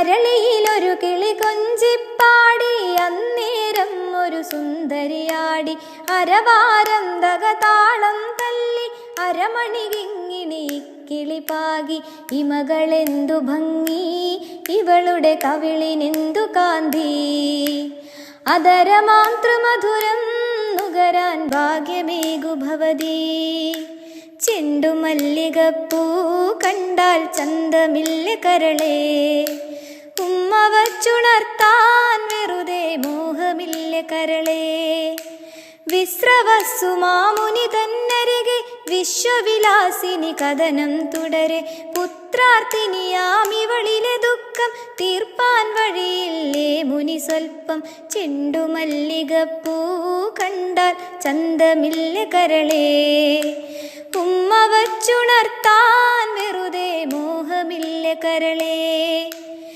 അരളിയിലൊരു കിളി കൊഞ്ചിപ്പാടി അന്നേരം ഒരു സുന്ദരിയാടി അരവാരം തകതാളം തല്ലി അരമണി കിങ്ങിണി കിളിപാകി ഇമകളെന്തു ഭംഗി ഇവളുടെ കവിളിനെന്തു കാന്തി അതരമാതൃമധുരം നുകരാൻ ഭാഗ്യമേകു ഭവതി ചെണ്ടുമല്ലികപ്പൂ കണ്ടാൽ ചന്തമില്ല കരളേ ഉമ്മ വച്ചുണർത്താൻ വെറുതെ മോഹമില്ല കരളേ വിശ്രവസ്സുമാമുനി തന്നരികെ വിശ്വവിലാസിനി കഥനം തുടരെ പുത്രാർത്ഥിനിയാമിവളിലെ ദുഃഖം തീർപ്പാൻ വഴിയില്ലേ മുനി സ്വൽപ്പം ചെണ്ടുമല്ലികപ്പൂ കണ്ടാൽ ചന്തമില്ല കരളേ ഉമ്മ വച്ചുണർത്താൻ വെറുതെ മോഹമില്ല കരളേ